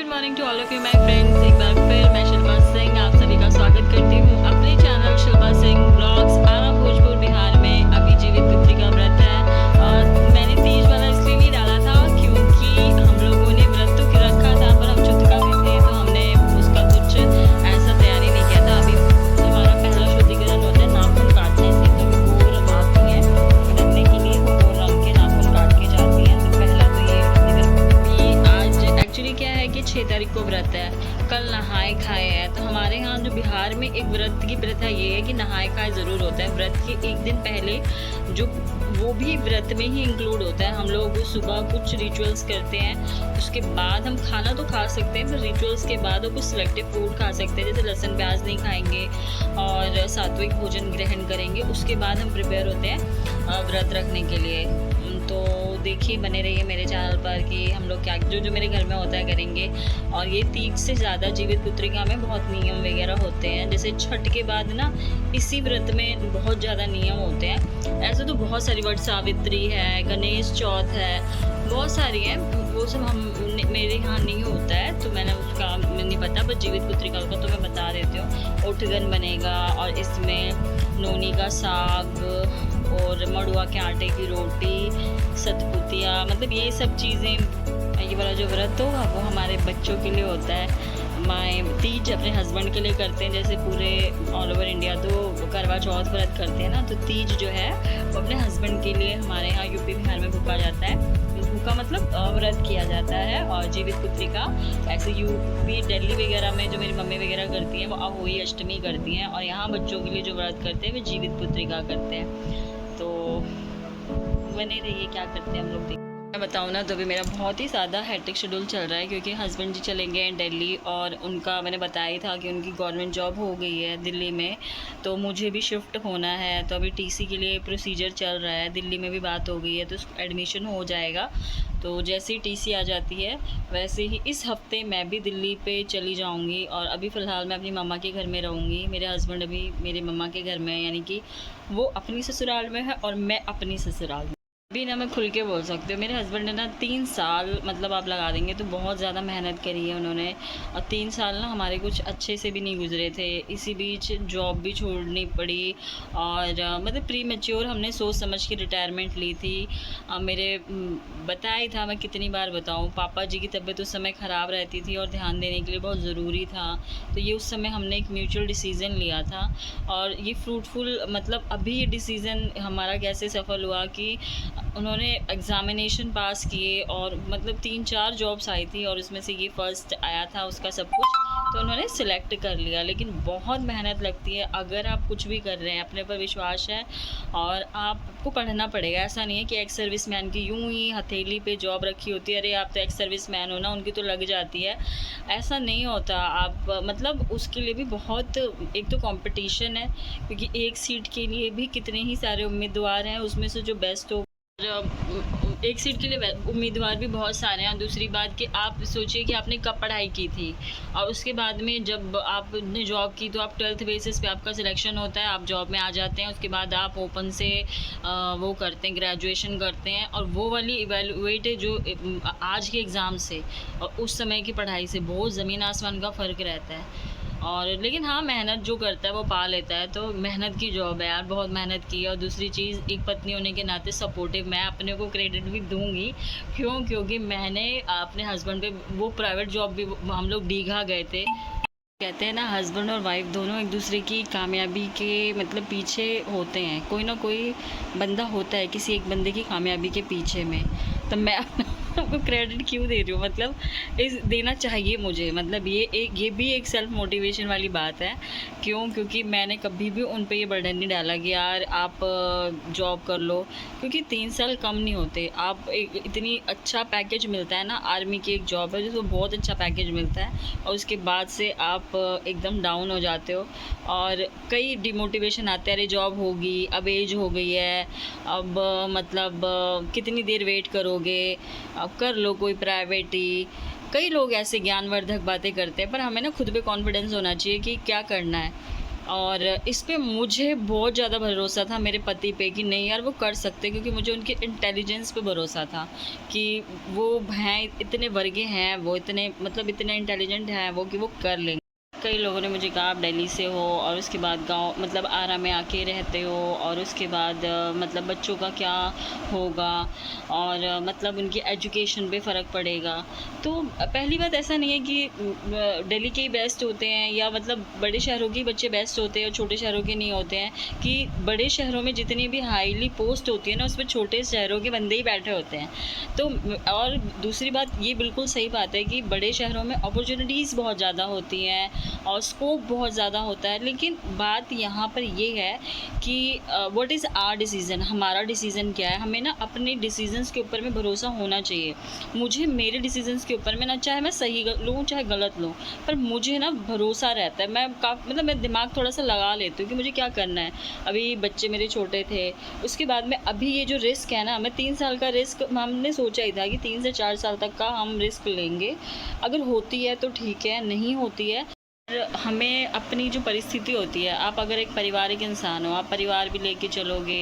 Good morning to all of you my friends. एक बार फिर मैं शिल्पा सिंह आप सभी का स्वागत करती हूँ अपने चैनल शिल्पा सिंह ब्लॉग्स आरा भोजपुर बिहार में। अभी जीवित पुत्री का व्रत है और मैंने तीज वाला इसलिए नहीं डाला था क्योंकि हम लोगों ने व्रत तो रखा था पर हम चुटका में थे तो हमने उसका कुछ ऐसा तैयारी नहीं किया था। अभी हमारा पहला शुद्धिकरण होता है नाखून काटने से, तो वो आती है रखने के लिए वो रंग के नाखून काट के जाती हैं। तो पहला तो ये आज एक्चुअली क्या है कि 6 तारीख को व्रत है, कल नहाए खाए है। तो हमारे यहाँ जो बिहार में एक व्रत की प्रथा ये है कि नहाए खाए ज़रूर होता है। व्रत के एक दिन पहले जो वो भी व्रत में ही इंक्लूड होता है। हम लोग सुबह कुछ रिचुअल्स करते हैं, उसके बाद हम खाना तो खा सकते हैं पर रिचुअल्स के बाद वो कुछ सिलेक्टिव फूड खा सकते हैं, जैसे लहसुन प्याज नहीं खाएंगे और सात्विक भोजन ग्रहण करेंगे। उसके बाद हम प्रिपेयर होते हैं व्रत रखने के लिए। तो देखिए बने रहिए मेरे चैनल पर कि हम लोग क्या जो मेरे घर में होता है करेंगे। और ये तीज से ज़्यादा जीवित पुत्रिका में बहुत नियम वगैरह होते हैं, जैसे छठ के बाद ना इसी व्रत में बहुत ज़्यादा नियम होते हैं। ऐसे तो बहुत सारी वट सावित्री है, गणेश चौथ है, बहुत सारी हैं। वो सब हम मेरे यहाँ नहीं होता है तो मैंने उसका नहीं पता, पर जीवित पुत्रिका का तो मैं बता देती हूँ। उठगन बनेगा और इसमें नोनी का साग और मड़ुआ के आटे की रोटी, सतपुतिया, मतलब ये सब चीज़ें। ये वाला जो व्रत होगा वो हमारे बच्चों के लिए होता है। माए तीज अपने हस्बैंड के लिए करते हैं, जैसे पूरे ऑल ओवर इंडिया तो करवा चौथ व्रत करते हैं ना, तो तीज जो है वो अपने हस्बैंड के लिए हमारे यहाँ यूपी बिहार में भूखा जाता है। भूखा मतलब व्रत किया जाता है। और जीवित पुत्रिका ऐसे यूपी दिल्ली वगैरह में जो मेरी मम्मी वगैरह करती हैं वो अहोई अष्टमी करती हैं, और यहाँ बच्चों के लिए जो व्रत करते हैं वो जीवित पुत्रिका करते हैं। तो बने रहिए क्या करते हैं हम लोग। मैं बताऊँ ना तो अभी मेरा बहुत ही ज़्यादा हेक्टिक शेड्यूल चल रहा है क्योंकि हस्बैंड जी चले गए हैं दिल्ली, और उनका मैंने बताया ही था कि उनकी गवर्नमेंट जॉब हो गई है दिल्ली में, तो मुझे भी शिफ्ट होना है। तो अभी टीसी के लिए प्रोसीजर चल रहा है, दिल्ली में भी बात हो गई है तो एडमिशन हो जाएगा। तो जैसे ही टीसी आ जाती है वैसे ही इस हफ्ते मैं भी दिल्ली पे चली जाऊंगी। और अभी फ़िलहाल मैं अपनी मम्मा के घर में रहूँगी। मेरे हस्बैंड अभी मेरे मम्मा के घर में है, यानी कि वो अपनी ससुराल में है और मैं अपनी ससुराल में। अभी ना मैं खुल के बोल सकती हूँ, मेरे हस्बैंड ने ना 3 साल मतलब आप लगा देंगे तो बहुत ज़्यादा मेहनत करी है उन्होंने। और 3 साल ना हमारे कुछ अच्छे से भी नहीं गुजरे थे। इसी बीच जॉब भी छोड़नी पड़ी और मतलब प्री मैच्योर हमने सोच समझ के रिटायरमेंट ली थी। मेरे बताया ही था, मैं कितनी बार बताऊँ, पापा जी की तबीयत उस समय ख़राब रहती थी और ध्यान देने के लिए बहुत ज़रूरी था। तो ये उस समय हमने एक म्यूचुअल डिसीज़न लिया था और ये फ्रूटफुल, मतलब अभी ये डिसीज़न हमारा कैसे सफल हुआ कि उन्होंने एग्ज़ामिनेशन पास किए और मतलब 3-4 जॉब्स आई थी और उसमें से ये फ़र्स्ट आया था उसका सब कुछ, तो उन्होंने सिलेक्ट कर लिया। लेकिन बहुत मेहनत लगती है अगर आप कुछ भी कर रहे हैं, अपने पर विश्वास है और आपको पढ़ना पड़ेगा। ऐसा नहीं है कि एक्स सर्विस मैन की यूं ही हथेली पे जॉब रखी होती है, अरे आप तो एक्स सर्विस मैन हो ना, उनकी तो लग जाती है। ऐसा नहीं होता। आप मतलब उसके लिए भी बहुत एक तो कंपटीशन है क्योंकि एक सीट के लिए भी कितने ही सारे उम्मीदवार हैं, उसमें से जो बेस्ट हो। एक सीट के लिए उम्मीदवार भी बहुत सारे हैं। दूसरी बात कि आप सोचिए कि आपने कब पढ़ाई की थी और उसके बाद में जब आपने जॉब की तो आप 12th बेसिस पे आपका सिलेक्शन होता है, आप जॉब में आ जाते हैं। उसके बाद आप ओपन से वो करते हैं, ग्रेजुएशन करते हैं, और वो वाली इवेलुएट जो आज के एग्ज़ाम से और उस समय की पढ़ाई से बहुत ज़मीन आसमान का फ़र्क रहता है। और लेकिन हाँ, मेहनत जो करता है वो पा लेता है। तो मेहनत की जॉब है यार, बहुत मेहनत की है। और दूसरी चीज़, एक पत्नी होने के नाते सपोर्टिव, मैं अपने को क्रेडिट भी दूंगी। क्यों? क्योंकि मैंने अपने हस्बैंड पे वो प्राइवेट जॉब भी, हम लोग दीघा गए थे। कहते हैं ना हस्बैंड और वाइफ दोनों एक दूसरे की कामयाबी के मतलब पीछे होते हैं। कोई ना कोई बंदा होता है किसी एक बंदे की कामयाबी के पीछे में। तो मैं आपको क्रेडिट क्यों दे रही हूँ, मतलब इस देना चाहिए मुझे। मतलब ये भी एक सेल्फ मोटिवेशन वाली बात है। क्यों? क्योंकि मैंने कभी भी उन पे ये बर्डन नहीं डाला कि यार आप जॉब कर लो, क्योंकि 3 साल कम नहीं होते। आप एक इतनी अच्छा पैकेज मिलता है ना, आर्मी की एक जॉब है जिसमें बहुत अच्छा पैकेज मिलता है, और उसके बाद से आप एकदम डाउन हो जाते हो और कई डिमोटिवेशन आते हैं। अरे जॉब होगी, अब एज हो गई है, अब मतलब कितनी देर वेट करोगे, अब कर लो कोई प्राइवेट ही। कई लोग ऐसे ज्ञानवर्धक बातें करते हैं, पर हमें ना खुद पे कॉन्फिडेंस होना चाहिए कि क्या करना है। और इस पे मुझे बहुत ज़्यादा भरोसा था मेरे पति पे कि नहीं यार वो कर सकते, क्योंकि मुझे उनके इंटेलिजेंस पे भरोसा था कि वो हैं, इतने वर्गे हैं वो, इतने मतलब इतने इंटेलिजेंट हैं वो कि वो कर लेंगे। कई लोगों ने मुझे कहा आप दिल्ली से हो और उसके बाद गांव मतलब आरा में आके रहते हो, और उसके बाद मतलब बच्चों का क्या होगा, और मतलब उनकी एजुकेशन पे फ़र्क पड़ेगा। तो पहली बात ऐसा नहीं है कि दिल्ली के ही बेस्ट होते हैं या मतलब बड़े शहरों के ही बच्चे बेस्ट होते हैं और छोटे शहरों के नहीं होते हैं, कि बड़े शहरों में जितनी भी हाईली पोस्ट होती है ना उसमें छोटे शहरों के बंदे ही बैठे होते हैं। तो और दूसरी बात ये बिल्कुल सही बात है कि बड़े शहरों में अपॉर्चुनिटीज़ बहुत ज़्यादा होती हैं और स्कोप बहुत ज़्यादा होता है, लेकिन बात यहाँ पर ये है कि व्हाट इज़ आवर डिसीज़न, हमारा डिसीज़न क्या है। हमें ना अपने डिसीजंस के ऊपर में भरोसा होना चाहिए। मुझे मेरे डिसीजंस के ऊपर में ना, चाहे मैं सही लूँ चाहे गलत लूँ, पर मुझे ना भरोसा रहता है। मैं मतलब मैं दिमाग थोड़ा सा लगा लेती हूँ कि मुझे क्या करना है। अभी बच्चे मेरे छोटे थे, उसके बाद में अभी ये जो रिस्क है ना, मैं 3 साल का रिस्क हमने सोचा ही था कि 3 से 4 साल तक का हम रिस्क लेंगे। अगर होती है तो ठीक है, नहीं होती है हमें अपनी जो परिस्थिति होती है, आप अगर एक पारिवारिक इंसान हो, आप परिवार भी लेके चलोगे,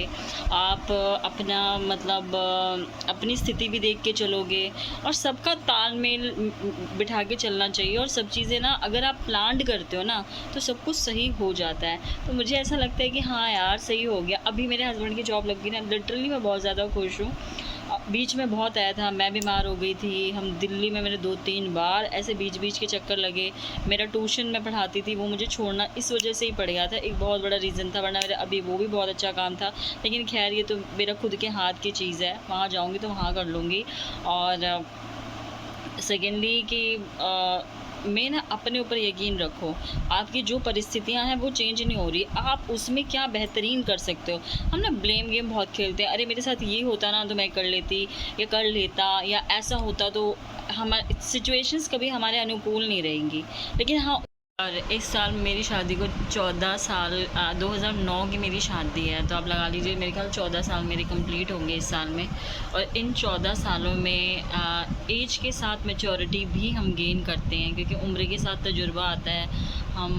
आप अपना मतलब अपनी स्थिति भी देख के चलोगे, और सबका तालमेल बिठा के चलना चाहिए। और सब चीज़ें ना अगर आप प्लान्ड करते हो ना तो सब कुछ सही हो जाता है। तो मुझे ऐसा लगता है कि हाँ यार सही हो गया। अभी मेरे हस्बैंड की जॉब लग गई ना, लिटरली मैं बहुत ज़्यादा खुश हूँ। बीच में बहुत आया था, मैं बीमार हो गई थी, हम दिल्ली में मेरे 2-3 बार ऐसे बीच बीच के चक्कर लगे। मेरा ट्यूशन मैं पढ़ाती थी, वो मुझे छोड़ना इस वजह से ही पड़ गया था, एक बहुत बड़ा रीज़न था, वरना मेरा अभी वो भी बहुत अच्छा काम था। लेकिन खैर ये तो मेरा खुद के हाथ की चीज़ है, वहाँ जाऊँगी तो वहाँ कर लूँगी। और सेकेंडली कि में ना अपने ऊपर यकीन रखो। आपकी जो परिस्थितियां हैं वो चेंज नहीं हो रही, आप उसमें क्या बेहतरीन कर सकते हो। हम ना ब्लेम गेम बहुत खेलते हैं, अरे मेरे साथ ये होता ना तो मैं कर लेती या कर लेता या ऐसा होता, तो हमारे सिचुएशंस कभी हमारे अनुकूल नहीं रहेंगी। लेकिन हाँ, और इस साल मेरी शादी को 14 साल 2009 की मेरी शादी है, तो आप लगा लीजिए मेरे ख्याल 14 साल मेरे कंप्लीट होंगे इस साल में। और इन 14 सालों में एज के साथ मैच्योरिटी भी हम गेन करते हैं, क्योंकि उम्र के साथ तजुर्बा आता है। हम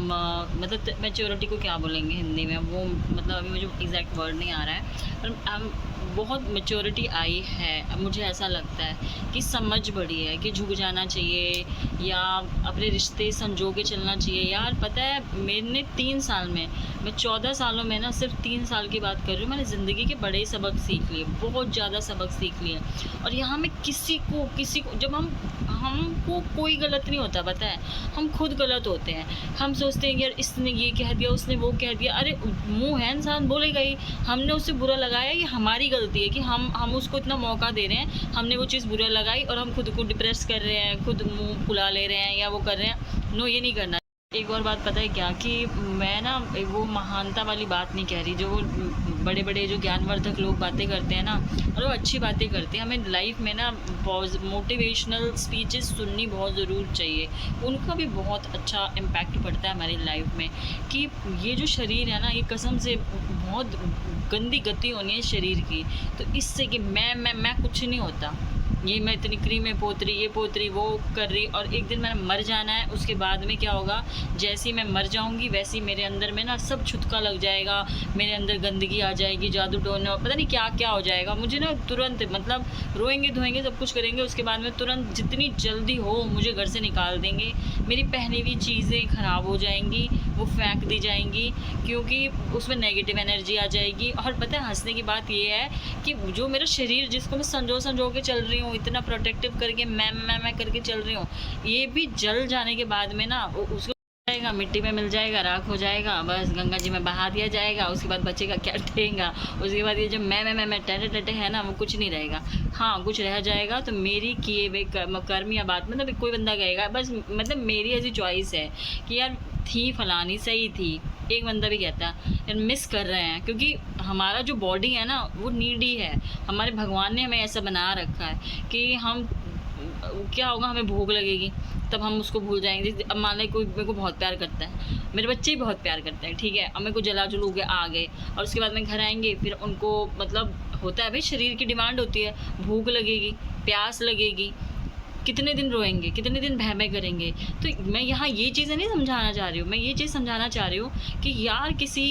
मतलब मैच्योरिटी को क्या बोलेंगे हिंदी में, वो मतलब अभी मुझे एग्जैक्ट वर्ड नहीं आ रहा है, पर हम बहुत मैच्योरिटी आई है। मुझे ऐसा लगता है कि समझ बढ़ी है कि झुक जाना चाहिए या अपने रिश्ते संजो के चलना चाहिए। यार पता है मैंने 3 साल में, मैं 14 सालों में ना सिर्फ 3 साल की बात कर रही हूँ, मैंने ज़िंदगी के बड़े सबक सीख लिए, बहुत ज़्यादा सबक सीख लिए। और यहाँ मैं किसी को जब हमको कोई गलत नहीं होता, पता है हम खुद गलत होते हैं। हम सोचते हैं कि यार इसने ये कह दिया, उसने वो कह दिया, अरे मुंह है इंसान बोलेगा ही, हमने उससे बुरा लगाया, ये हमारी गलती है कि हम उसको इतना मौका दे रहे हैं, हमने वो चीज़ बुरा लगाई और हम खुद को डिप्रेस कर रहे हैं, खुद मुंह फुला ले रहे हैं या वो कर रहे हैं। नो, ये नहीं करना। एक और बात पता है क्या, कि मैं ना वो महानता वाली बात नहीं कह रही, जो वो बड़े बड़े जो ज्ञानवर्धक लोग बातें करते हैं ना, और वो अच्छी बातें करते हैं, हमें लाइफ में ना मोटिवेशनल स्पीचेस सुननी बहुत ज़रूर चाहिए। उनका भी बहुत अच्छा इम्पैक्ट पड़ता है हमारी लाइफ में। कि ये जो शरीर है ना, ये कसम से बहुत गंदी गति होनी है शरीर की, तो इससे कि मैं कुछ नहीं होता, ये मैं इतनी क्रीमें पोत रही, ये पोत रही, वो कर रही, और एक दिन मैंने मर जाना है। उसके बाद में क्या होगा, जैसे ही मैं मर जाऊंगी वैसे ही मेरे अंदर में ना सब छुटका लग जाएगा, मेरे अंदर गंदगी आ जाएगी, जादू टोना, पता नहीं क्या क्या हो जाएगा। मुझे ना तुरंत मतलब रोएंगे धोएंगे सब कुछ करेंगे, उसके बाद में तुरंत जितनी जल्दी हो मुझे घर से निकाल देंगे। मेरी पहनी हुई चीज़ें ख़राब हो जाएंगी, वो फेंक दी जाएंगी, क्योंकि उसमें नेगेटिव एनर्जी आ जाएगी। और पता है हंसने की बात ये है कि जो मेरा शरीर जिसको मैं संजो के चल रही हूँ, इतना प्रोटेक्टिव करके मैं करके चल रही हूँ, ये भी जल जाने के बाद में ना उसको जाएगा, मिट्टी में मिल जाएगा, राख हो जाएगा, बस गंगा जी में बहा दिया जाएगा। उसके बाद बचेगा क्या, ठेंगा। उसके बाद ये जो मैं टटे है ना, वो कुछ नहीं रहेगा। हाँ, कुछ रह जाएगा तो मेरी किए हुए कर्म या बात, मतलब कोई बंदा कहेगा बस, मतलब मेरी ऐसी चॉइस है कि यार थी फलानी सही थी। एक बंदा भी कहता है यार मिस कर रहे हैं, क्योंकि हमारा जो बॉडी है ना वो नीडी है। हमारे भगवान ने हमें ऐसा बना रखा है कि हम क्या होगा, हमें भूख लगेगी तब हम उसको भूल जाएंगे। अब मान लें कोई मेरे को बहुत प्यार करता है, मेरे बच्चे भी बहुत प्यार करते हैं, ठीक है, अब मेरे को जला जुलू के आ गए, और उसके बाद में घर आएंगे, फिर उनको मतलब होता है भाई, शरीर की डिमांड होती है, भूख लगेगी, प्यास लगेगी, कितने दिन रोएंगे, कितने दिन भय भय करेंगे। तो मैं यहाँ ये चीज़ें नहीं समझाना चाह रही हूँ, मैं ये चीज़ समझाना चाह रही हूँ कि यार किसी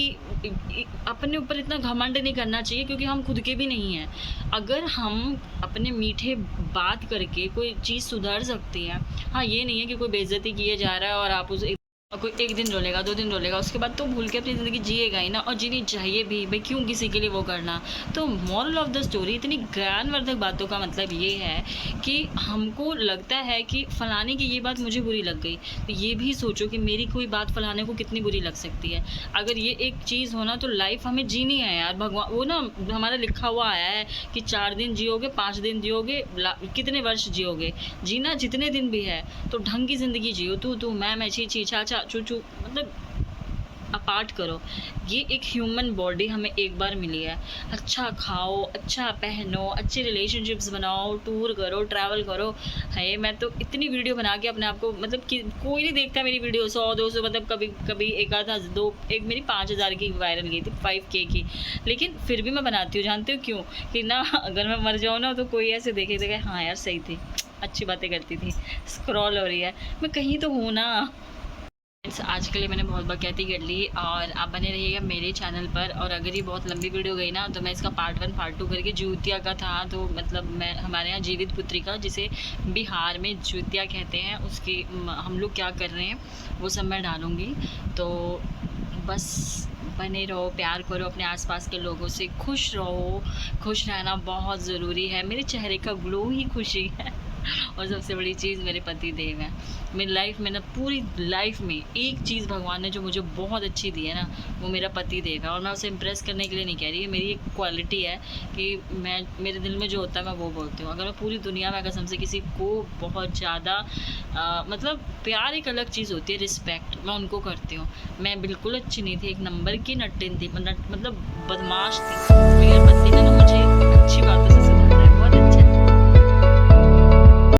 अपने ऊपर इतना घमंड नहीं करना चाहिए, क्योंकि हम खुद के भी नहीं हैं। अगर हम अपने मीठे बात करके कोई चीज़ सुधर सकती है, हाँ ये नहीं है कि कोई बेइज्जती किए जा रहा है और आप उसे और कोई 1 दिन रोलेगा, 2 दिन रोलेगा, उसके बाद तो भूल के अपनी ज़िंदगी जिएगा ही ना, और जीनी चाहिए भी भाई, क्यों किसी के लिए वो करना। तो मॉरल ऑफ द स्टोरी, इतनी ज्ञानवर्धक बातों का मतलब ये है कि हमको लगता है कि फलाने की ये बात मुझे बुरी लग गई, तो ये भी सोचो कि मेरी कोई बात फलाने को कितनी बुरी लग सकती है। अगर ये एक चीज़ हो ना, तो लाइफ हमें जीनी है यार। भगवान वो ना हमारा लिखा हुआ आया है कि 4 दिन जियोगे, 5 दिन जियोगे, कितने वर्ष जियोगे, जीना जितने दिन भी है तो ढंग की ज़िंदगी जियो। तू मैं छी छी छा छा चू चू, मतलब अपार्ट करो। ये एक ह्यूमन बॉडी हमें एक बार मिली है। अच्छा खाओ, अच्छा पहनो, अच्छे रिलेशनशिप्स बनाओ, टूर करो, ट्रैवल करो। है मैं तो इतनी वीडियो बना के अपने आप को, मतलब कि कोई नहीं देखता मेरी वीडियो, 100-200, मतलब कभी कभी एक आधा दो, एक मेरी 5000 की वायरल गई थी, 5K की, लेकिन फिर भी मैं बनाती हूँ। जानते हो क्यों? कि ना अगर मैं मर जाऊँ ना, तो कोई ऐसे देखे हाँ यार सही थी, अच्छी बातें करती थी, स्क्रॉल हो रही है, मैं कहीं तो हूँ ना। आज के लिए मैंने बहुत बकैती कर ली, और आप बने रहिएगा मेरे चैनल पर। और अगर ये बहुत लंबी वीडियो गई ना, तो मैं इसका पार्ट 1 पार्ट 2 करके, ज्योतिया का था तो मतलब मैं हमारे यहाँ जीवित पुत्रिका, जिसे बिहार में ज्योतिया कहते हैं, उसके हम लोग क्या कर रहे हैं वो सब मैं डालूँगी। तो बस बने रहो, प्यार करो अपने आसपास के लोगों से, खुश रहो। खुश रहना बहुत ज़रूरी है। मेरे चेहरे का ग्लो ही खुशी है। और सबसे बड़ी चीज़ मेरे पति देव हैं। मेरी लाइफ में ना, पूरी लाइफ में एक चीज़ भगवान ने जो मुझे बहुत अच्छी दी है ना, वो मेरा पति देव है। और मैं उसे इम्प्रेस करने के लिए नहीं कह रही, मेरी एक क्वालिटी है कि मैं, मेरे दिल में जो होता है मैं वो बोलती हूँ। अगर मैं पूरी दुनिया में कसम से किसी को बहुत ज़्यादा मतलब प्यार एक अलग चीज़ होती है, रिस्पेक्ट, मैं उनको करती हूँ। मैं बिल्कुल अच्छी नहीं थी, एक नंबर की नटिन थी, मतलब बदमाश थी। मेरे पति ने ना मुझे अच्छी बातों से